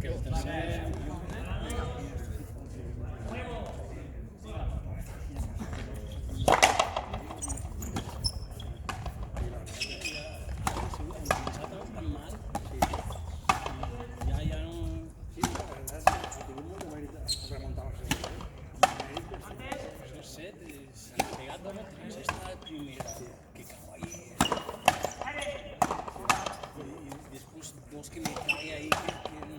Que el tercer... Vols que me tragui ahí, que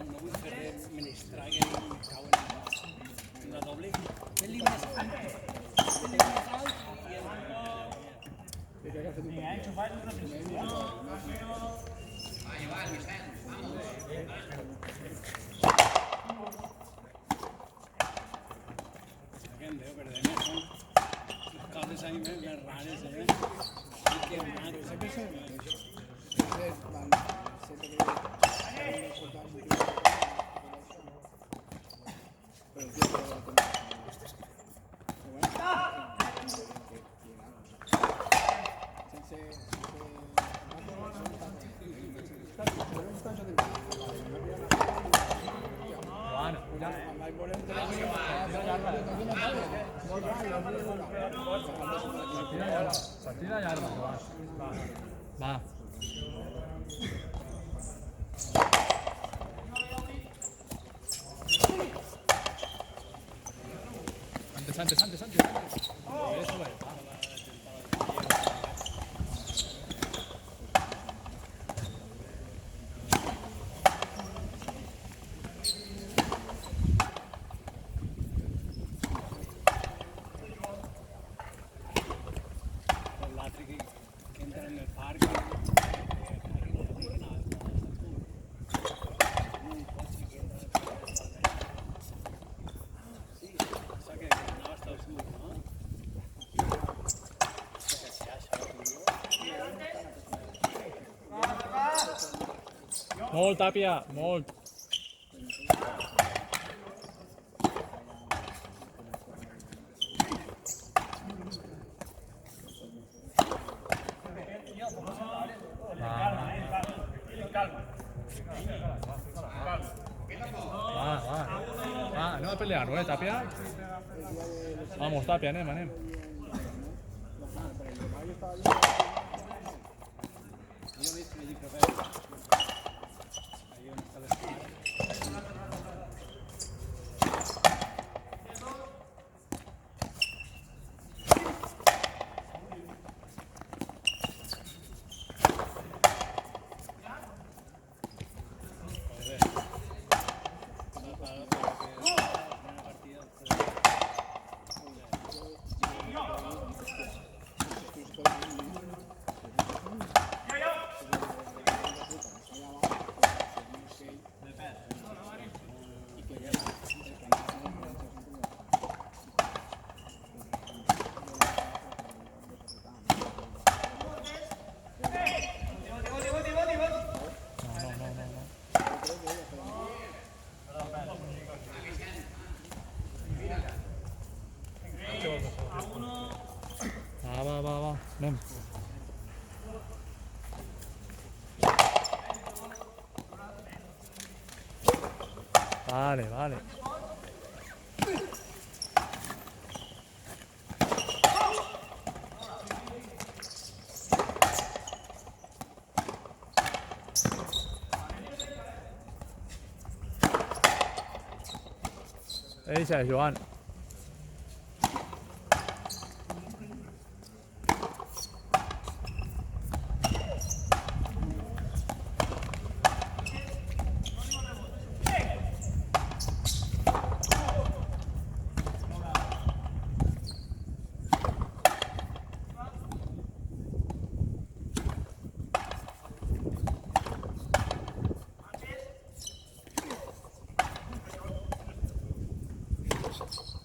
no vull fer res, me n'estragui i me cau en la doble. Fent-li més alt i el Vinga, enxufat una precisió. Va, Vicent, vamos. Per demés són coses ahí més rares, que maco. Partida llarga, va. Antes. Eso va. Molt, Tàpia, molt. Va, anem a pelear-ho, Tàpia? Vamos, Tàpia, anem. Va, anem. Vale. Eixa, Joan. Gracias.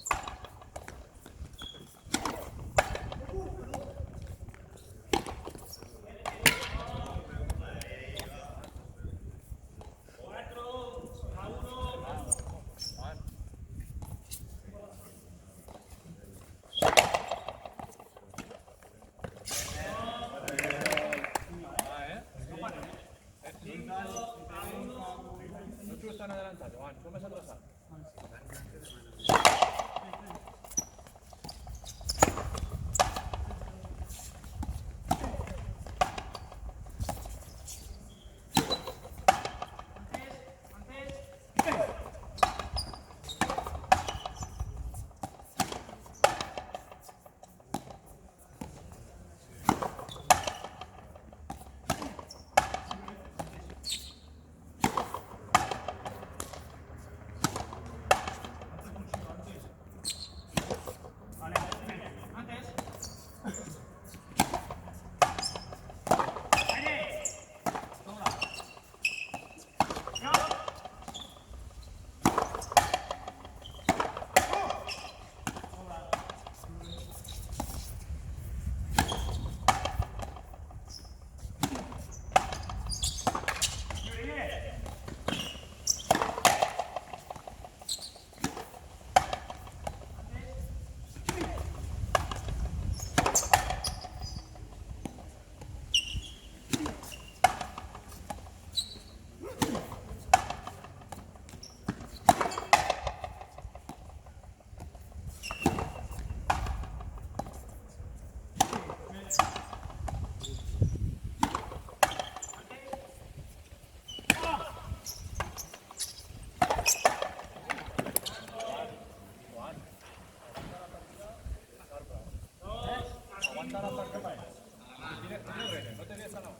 No te des a la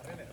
arrele.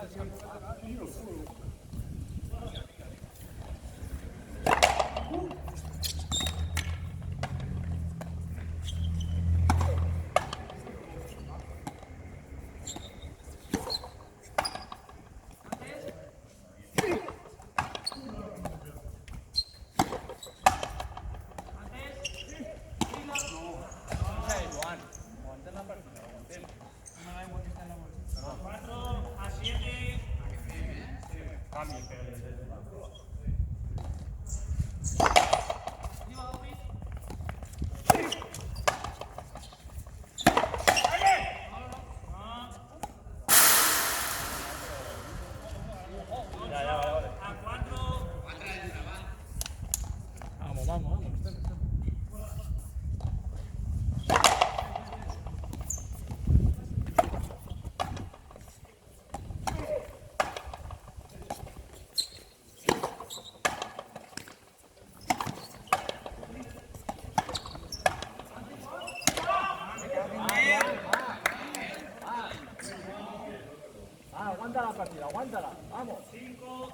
Gracias. Vamos, vamos, vamos. Aguanta la partida, aguántala, vamos. 5-8.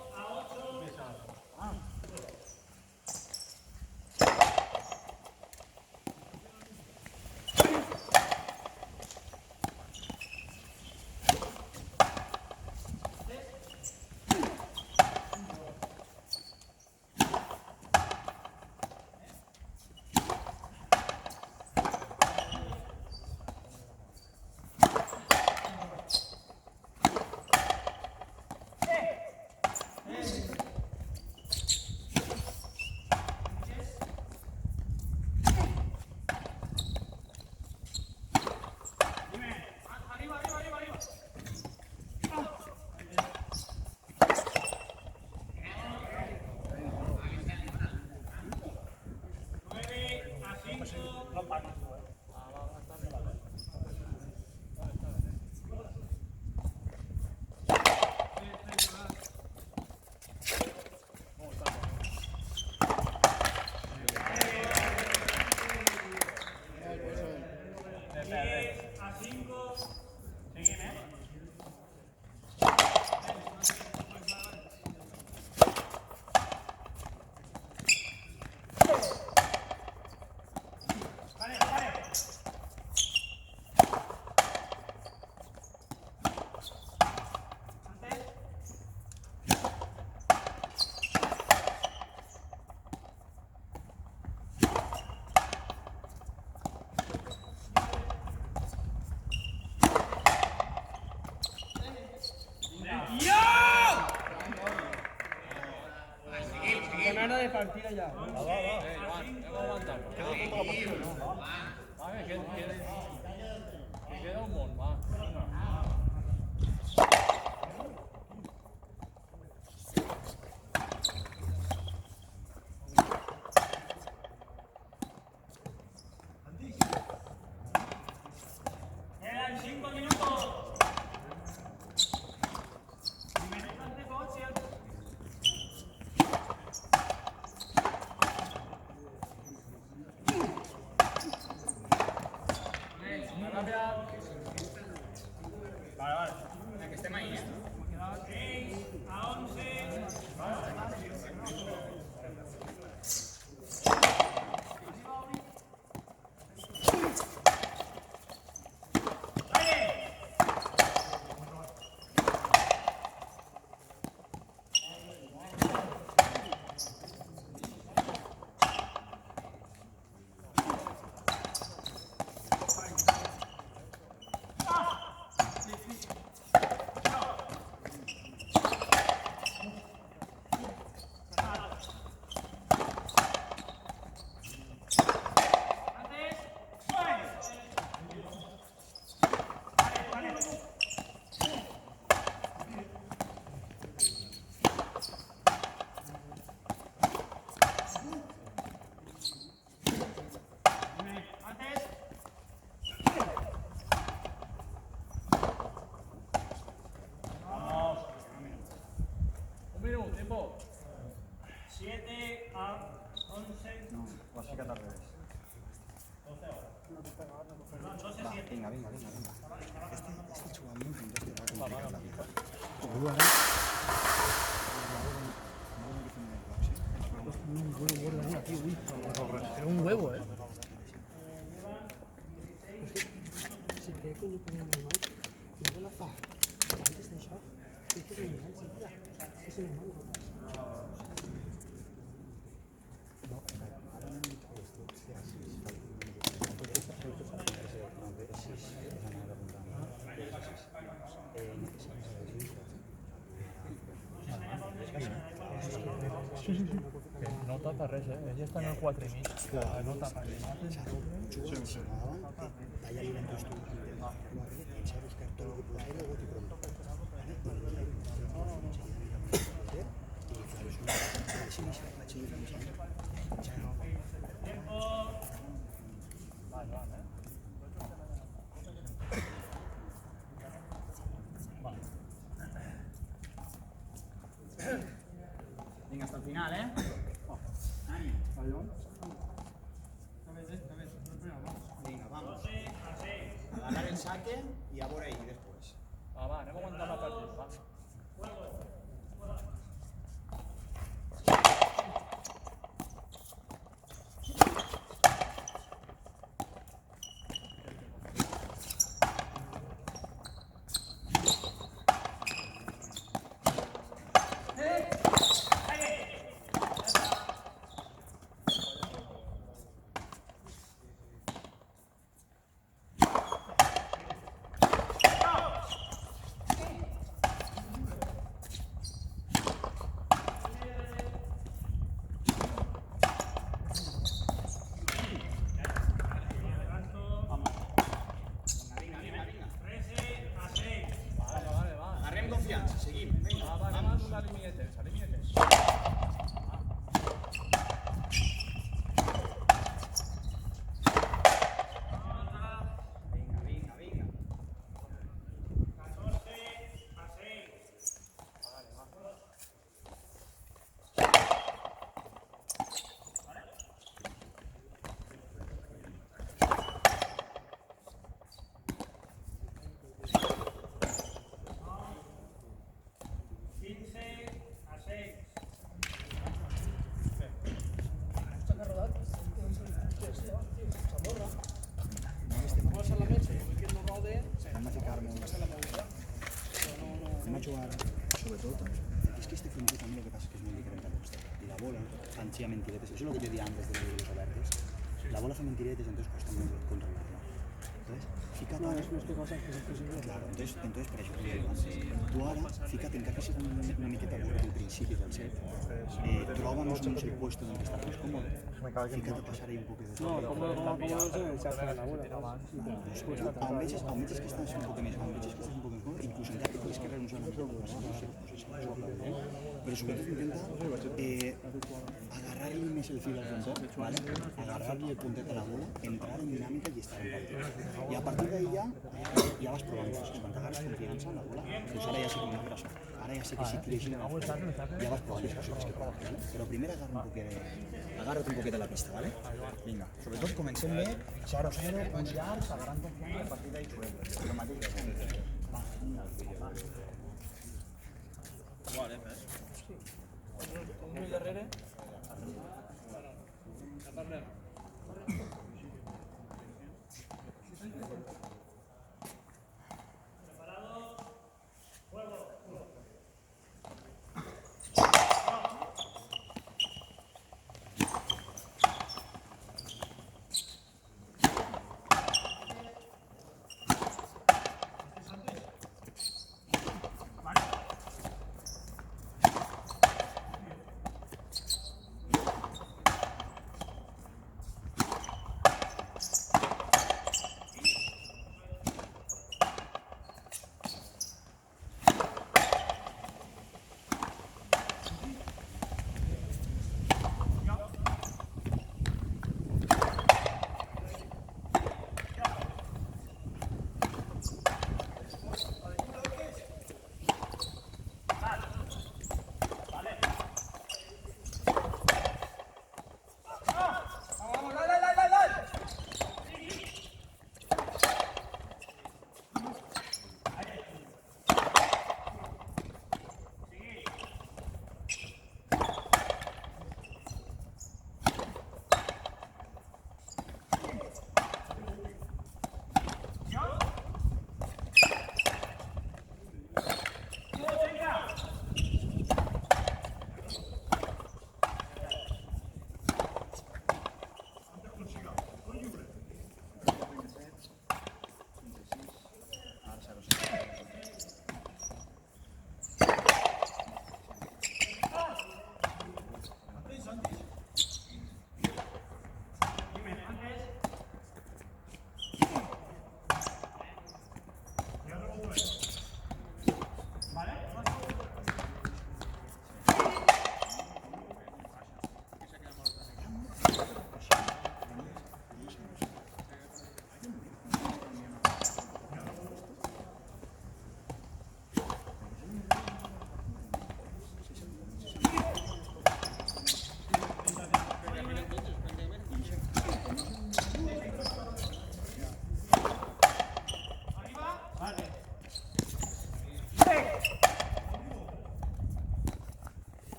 Gana de partida ya. Joan, hem aguantat. Queda tota la partida, no? Va, que queda un món, va. Quedan 5 minutos. Vale, que estem ahí, 6-11. Un minut, tiempo. 7-11. No, o así que al revés. 12 ahora. Perdón, 12-7. Venga, venga, venga, venga. Este chupa muy bien, este va a complicar la vida. Va. no la fa. Antes d'això, té que dominar enseguida. És normal. No, ara no dic que hòstia, sí, No tapa res, ella està en el 4 i mig. No tapa res. juga si no davant, vaya bien puesto y piensa buscar todo lo que pueda y luego te pronto. ¿Vale? Y claro, es una la chica Venga, hasta el final, ¿eh? Venga, vamos. Agarrar el saque y a por ahí después. Va, anem a aguantar la partida, va. Agarrem confiança, seguim. Vinga, Va, anem a donar límietes, límietes. Vinga, vinga, vinga. Anem a ficar-nos... Anem a jugar, sobretot, és que este fronter també el que passa que és molt diferent a l'obstacle. I la bola fan sí a mentiretes, això és el que jo dia antes de los obertes. La bola fa mentiretes, entonces costa molt controlarla. Entonces, fíjate... No, és cosa que és possible. Claro, entonces per això que dic antes. Tu ara, fíjate, encara que sigui una miqueta dura al principi del set, troba més o menos el puesto en el que estàs més còmode. Fíjate pasar ahí un poco de... No, com no sé, ja està la bola. Aún veces que estás un poco mejor, incluso en que tienes que renunciar a un poco, no sé, pero sobre todo intenta agarrarle más el filo al frontón, ¿vale? Agarrarle el puntete a la bola, entrar en dinámica y estar en partido. Y a partir de ahí ya vas probando cosas. Cuando agarras confianza en la bola, pues ahora ya sé que me abrazo. Ahora ya sé que si quieres ir a la bola, ya vas probando las cosas que probar, ¿vale? Pero primero agárrate un poquito a la pista, ¿vale? Vinga, sobretot comencem bé, 0-0, punts llargs, agarrant confiança i a partir d'ahí xuem. Lo mateix que fem. Va, vinga, va. Vale, un darrere.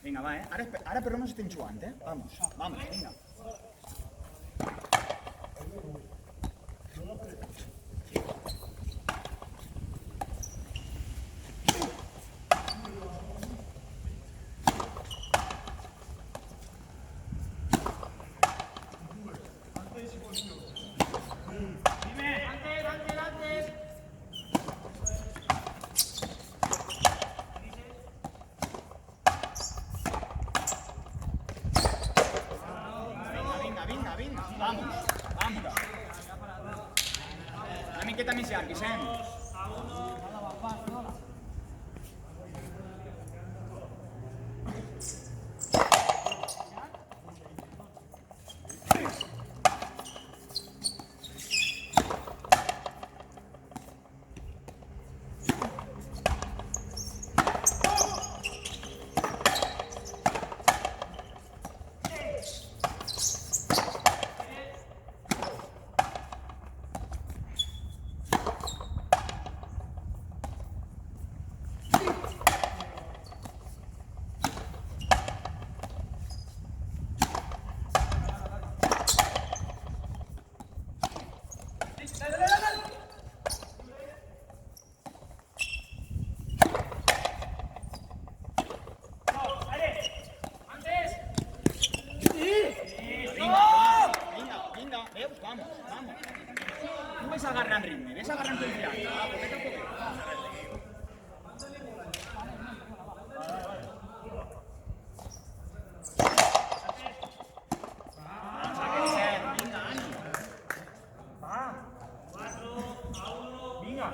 Vinga, va, Ara per no estem jugant, Vamos, vinga. Vinga. Vamos. Una miqueta més llarg, Vicent. Vinga, veus? Vamos. Tu ves agarrant ritme, ves agarrant confiança. Va, poquet a poquet. Vinga, ànim. Vinga.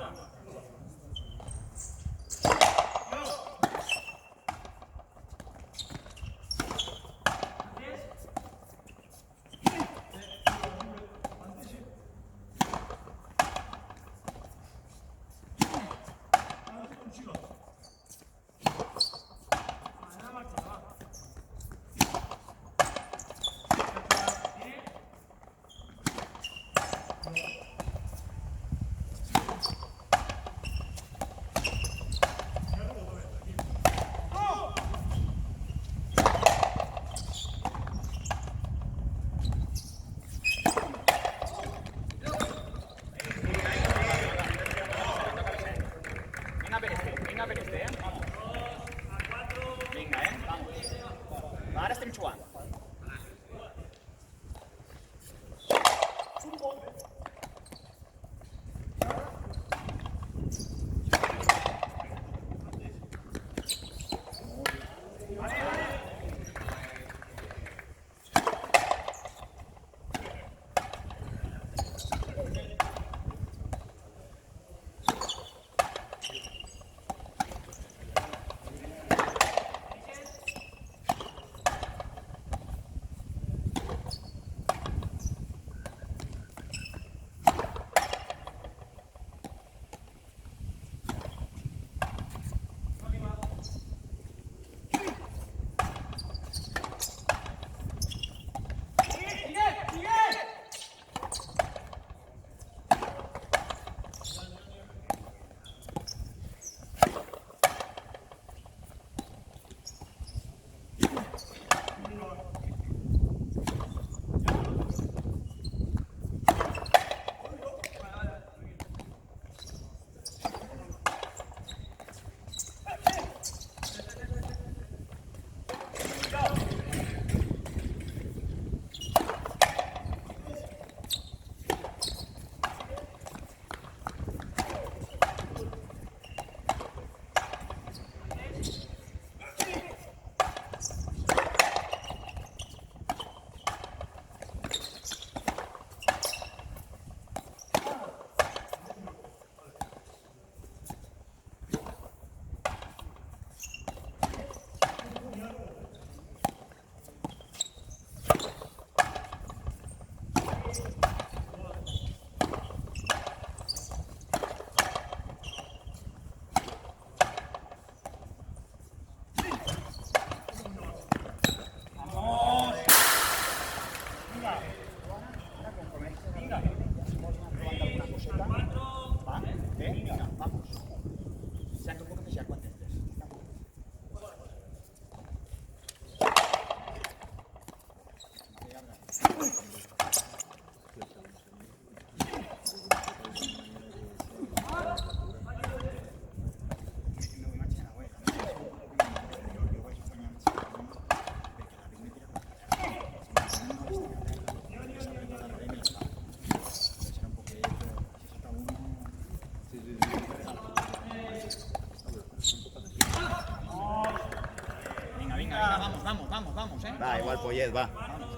va el Pollet, va.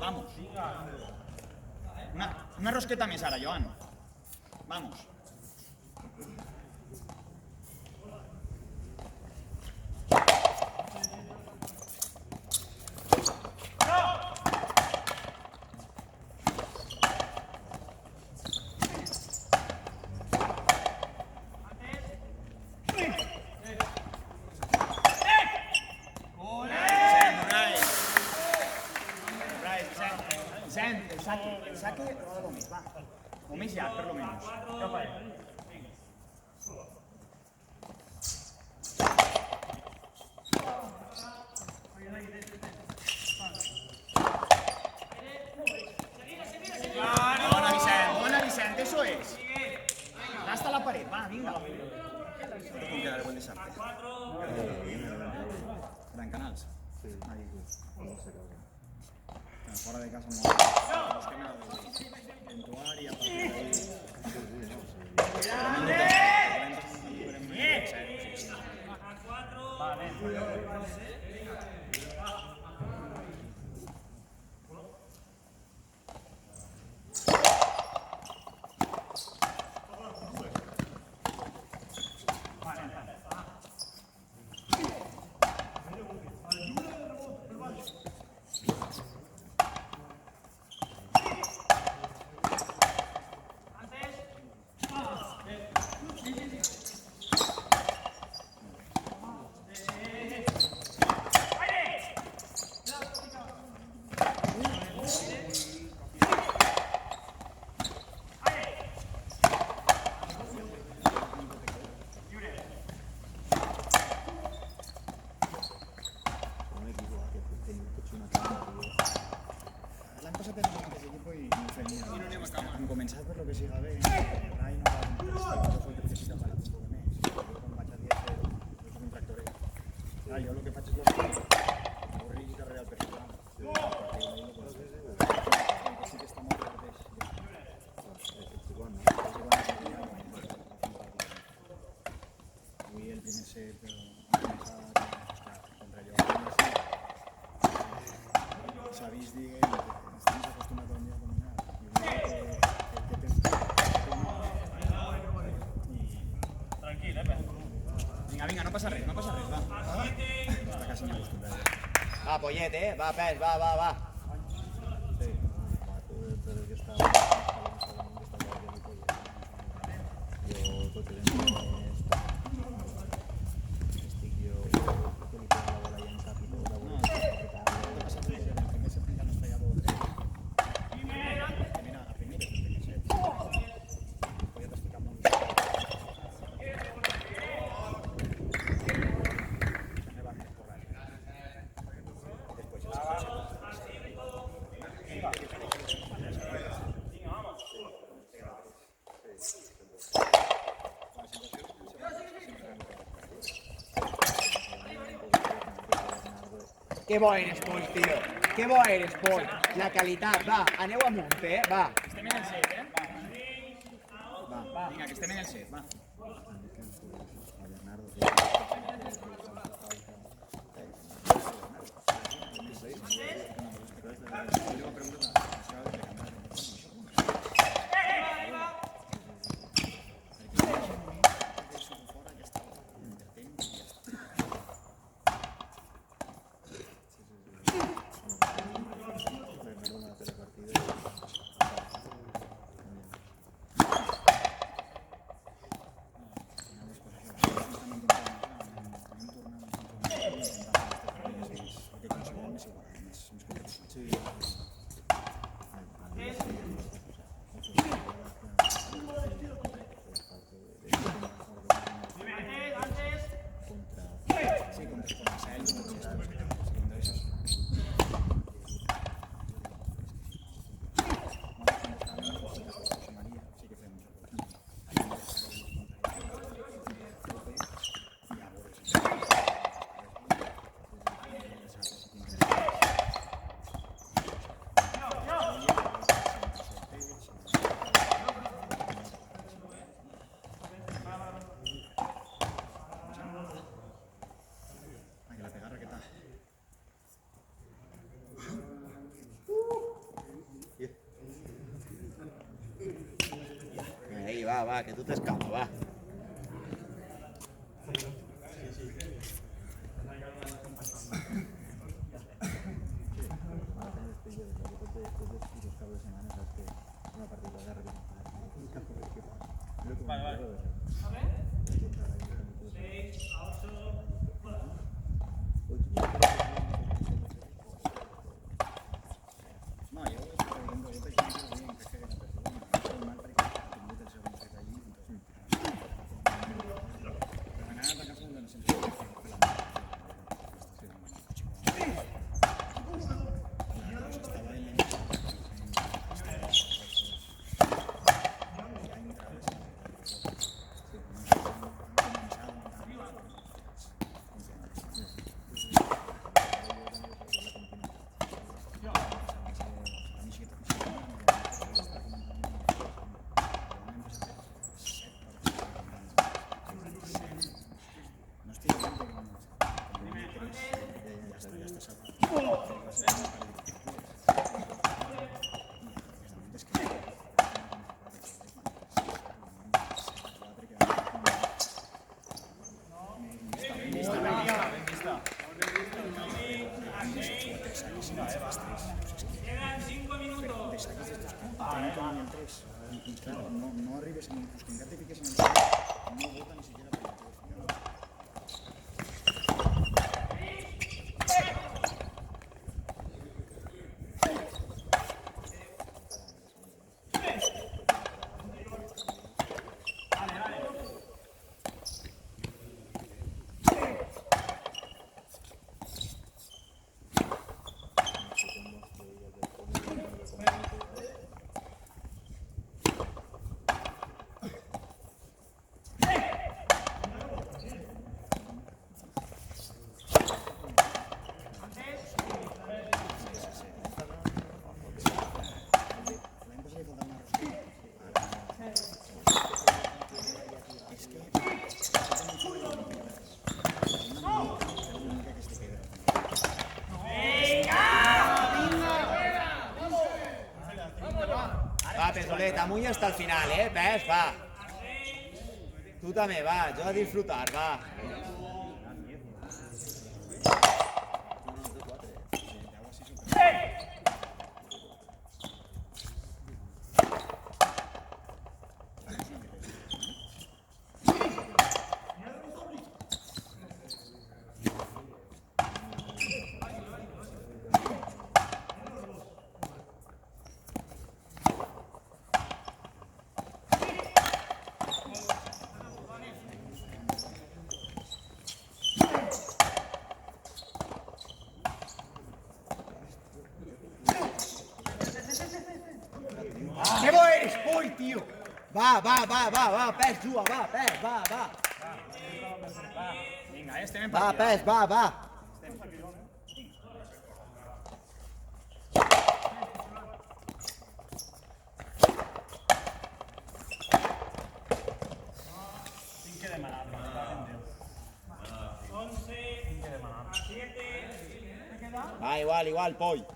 Vamos. Una rosqueta més ara, Joan. Vamos. El saque, roda-lo més, va. O més llarg, per lo menys. Cap a ell. Bona, Vicent, eso es. Hasta la pared, va, vinga. ¿Cuánto con queda de buen desarte? ¿Gran canals? Sí. Ahí, no sé, fora de casa no. És que anava puntuar i a partir d'ahí... Han començat per lo que siga bé. Rai no va jo soy el que sí que para tot més. Quan vaig a dir que soc un tractorer. Jo el que faig és corrir i carregar el perfil. Sí que està molt mateix. Avui el primer set contra Lloret s'ha vist, diguem, estem acostumats a un dia dominar. Tranquil, Pepe. Vinga, no passa res, va. Està quasi acostumbrat. Va, Pollet, va, pes, va. Sí, però que està jo tot el estic jo que li pego la bola i en cap i tot la bola Que bo eres, Pol, tio. Que bo eres, Pol. La qualitat, va, aneu amunt, va. Estem en el set, Va, vinga, que estem en el set, va. va, que tu t'escapa, va. No, yo pensaba bien, que era persona, mal perquè ha tingut el segon set allí, però anava a atacar fent sense fer la mà. No estic dient que ja està salvat. Quedan 5 minutos. Y claro, no arribes ni pues que encara te fiques en el no vota ni siquiera por el Va, Pesolet, amunt hasta el final, Pes, va. Tu també, va, jo a disfrutar, va. Que bo eres, Poi, tio! Va, Pes, juga, va, Pes, va. Vinga, estem en Va, partida. Pes, va. Tinc que demanar, 11-7. Va, igual, Poi.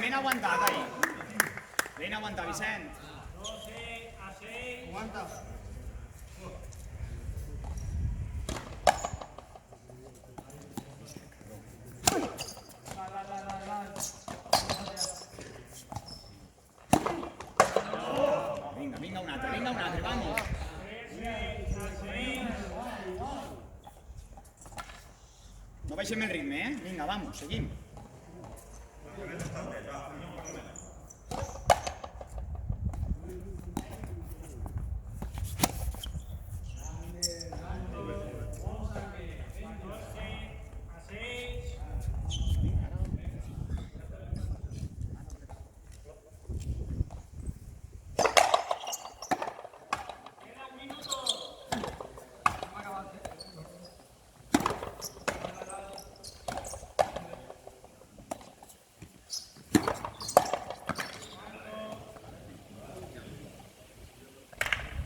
Ben aguantat ahí. Ben aguantat, Vicent. 12-6. Aguanta. Vinga, un altre, vamos. No baixem el ritme, eh? Vinga, vamos, seguim.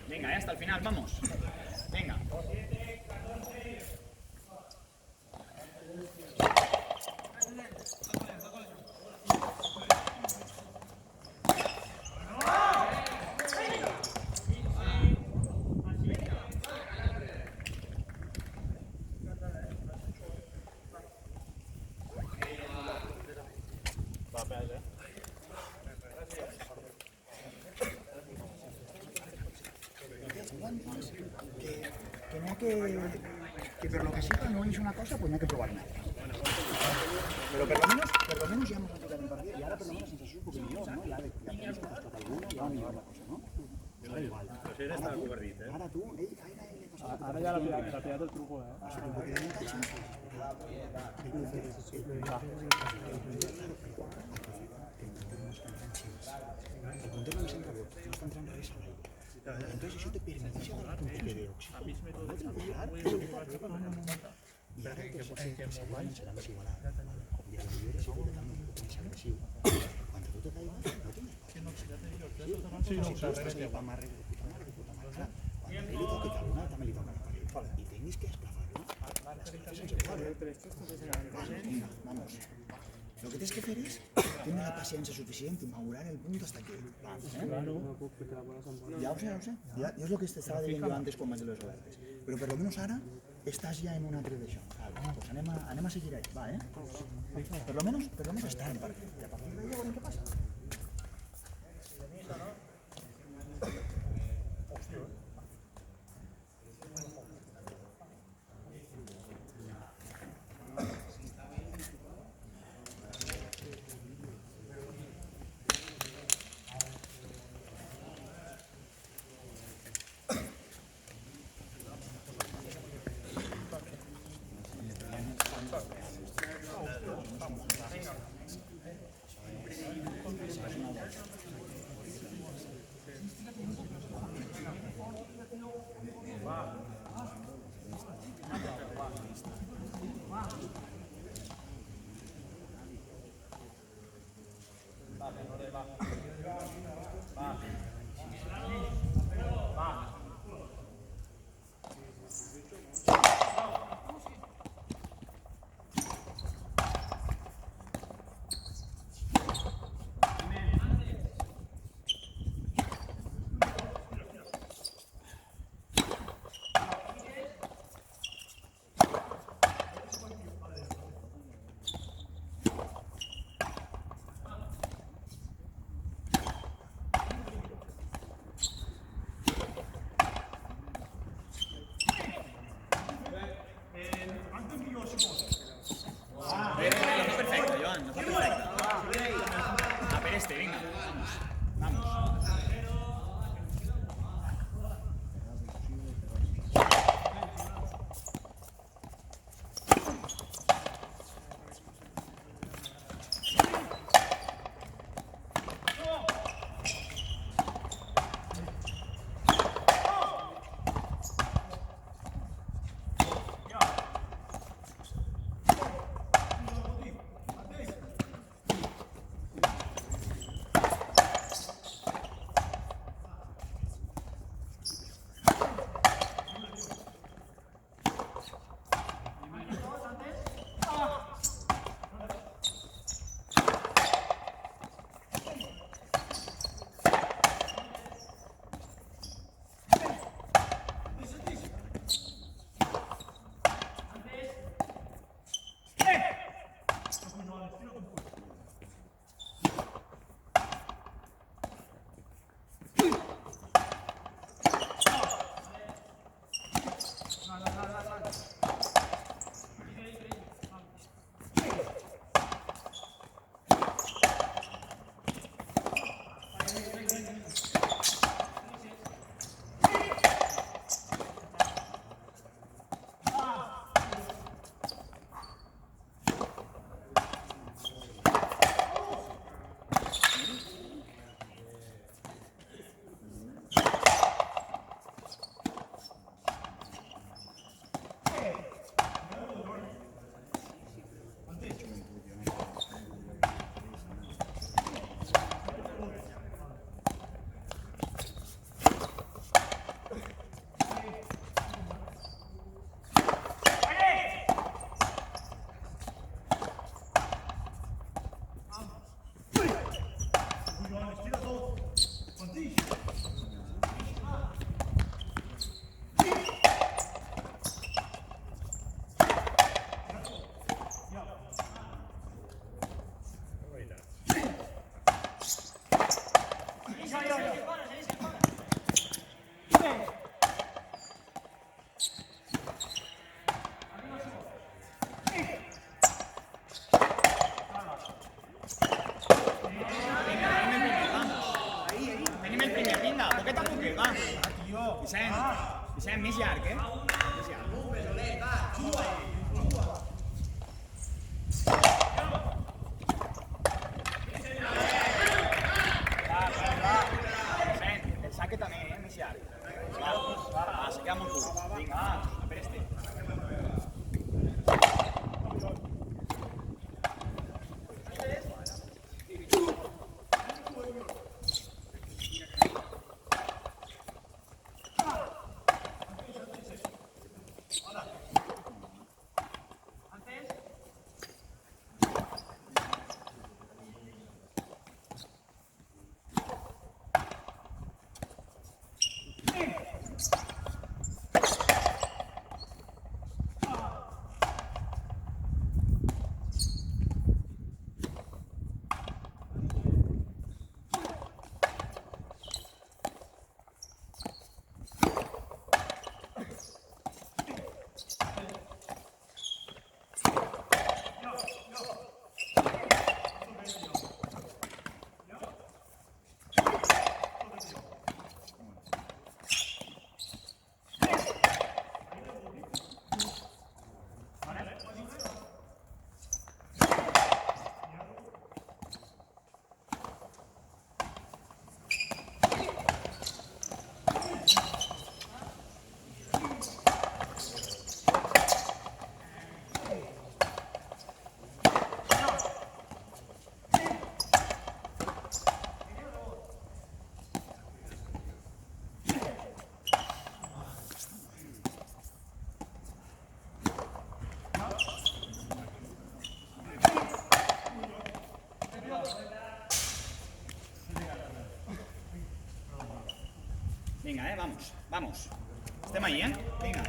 Venga, hasta el final, vamos. Venga. Que n'hi ha que per lo que siga no és una cosa, pues n'hi ha que provar una altra. Pero por lo menos ya hemos empezado el partido y ahora por lo menos la sensación es un poco millor, ¿no? Ya tenéis que gastar alguna, ya va a millorar la cosa, ¿no? Però igual. Ara tu, Ara ja l'ha pillat el truco, El puntero no s'entra vot, no està entrant res a l'aire. Entonces això te permite agarrar un poquito de oxígeno. Y ahora pues seguramente será más igualada. Y a lo mejor es completamente más agresivo. Cuando tú te caigas, no tienes si no estàs de puta madre, de puta madre. Cuando li toqui alguna, també li toca la paret. Y tenéis que esclavarlo. Las cosas son iguales. Venga, vamos. Lo que tienes que hacer es tener la paciencia suficiente y madurar el punto hasta que... Ya lo sé. Ya es lo que te estaba diciendo antes con más de los obertes. Pero por lo menos ahora estás ya en una tradición. Pues anem a seguir ahí, va, eh? Per lo menos estar en partido. Y a partir de ahí a veure què passa. Vicent, més llarg, eh? Més llarg. Vicent, el saque també, més llarg. Va, se queda molt curt. Vinga, va, per este. Venga, vamos, vamos. Estem ahí, Venga.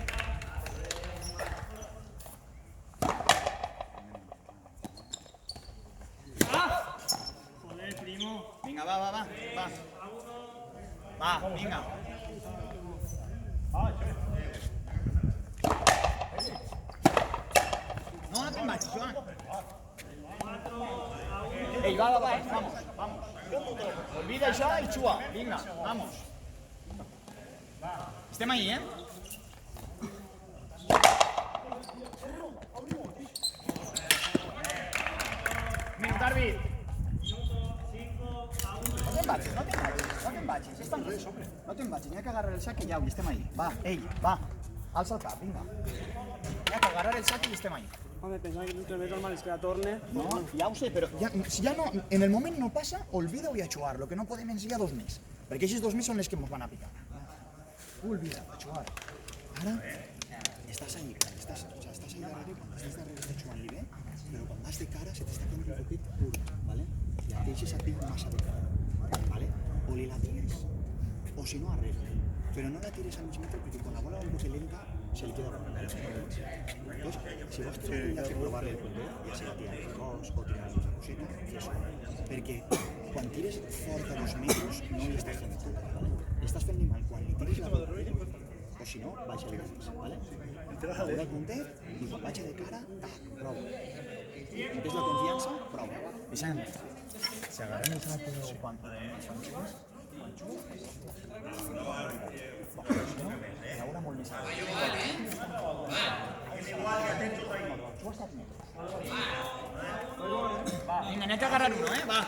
Joder, primo. Venga, va. Va, venga. No te'n vagis, Joan. Ei, va, vamos. Olvida això i xua. Vinga, vamos. Estem ahí, Minut, àrbit. No te'n vagis. No te'n vagis, n'hi ha que agarrar el sac i ja, i estem ahí. Va, va. Alça el cap, vinga. N'hi ha que agarrar el sac i estem ahí. Home, pensava que el més normal és que la torne. No, ja ho sé, però si ja no, en el moment no passa, olvida-ho i a xuar. Lo que no podem ensenyar 2 més. Perquè aquests 2 més són les que ens van a picar. Olvida, a xuar. Ara, estàs ahí darrere, quan estàs darrere estàs xugant-li bé, però quan vas de cara se t'està fent un poquet curt, ¿vale? I et deixes a pic massa de cara, ¿vale? O li la tires, o si no arregla. Però no la tires al mig metre perquè quan la bola va un poquet lenta se li queda por Entonces, si vos tens que provar el puntero, ja sigui tirar el cos o tirar una coseta, fes-ho. Perquè quan tires fort a 2 metres no li estàs fent tu, ¿vale? Estàs fent-li mal quan li tires la bola, o si no, baixa-li més, ¿vale? Atura el punter i quan baixa de cara, prou. Ves la confiança, prou. Vicent, si agarrem el sac quan xues, Laura molt més alt. Vinga, anem a agarrar uno, va.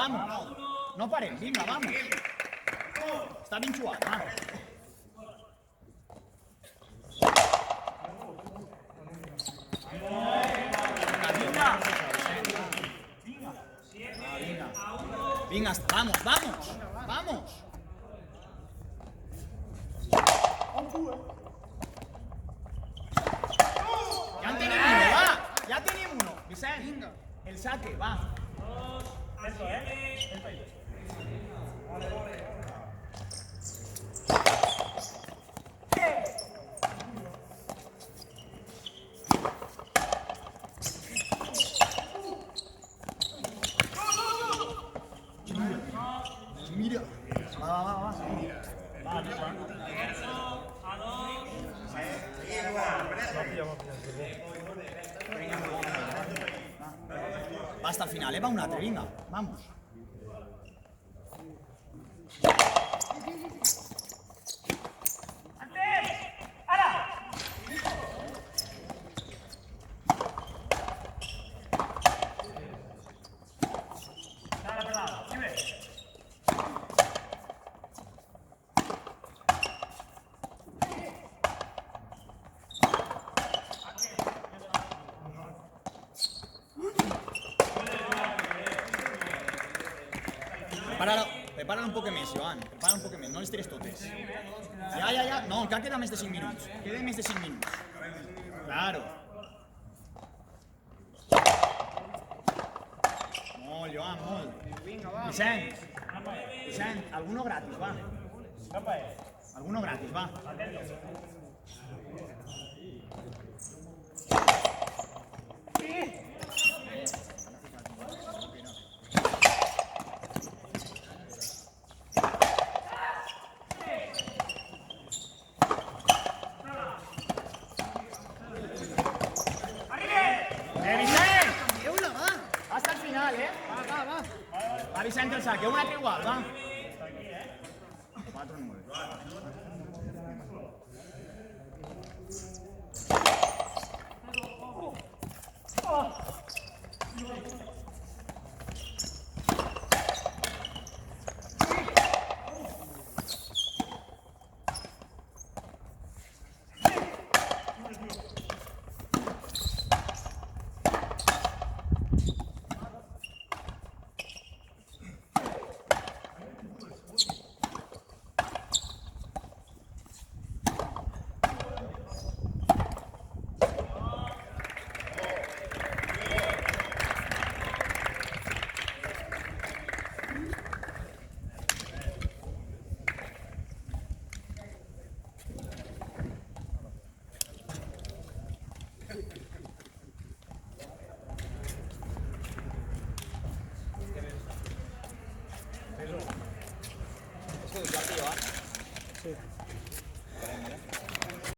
vamos. No parem, vinga, vamos. Està ben xuat, va. Vinga, vamos, vamos, vamos. Ja en tenim uno, va. Ja tenim uno. Vicent, el saque, va. Mira. Va. Va hasta el final, va un altre, vinga, vamos. Prepara un poc més, Joan. Prepara un poc més, no les tires totes. Ja. No, encara queda més de 5 minuts. Queda més de 5 minuts. Claro. Molt, Joan, molt. Vicent, alguno gratis, va. Alguno gratis, va. Va Vicent el saque, un altre igual, va. 4-9.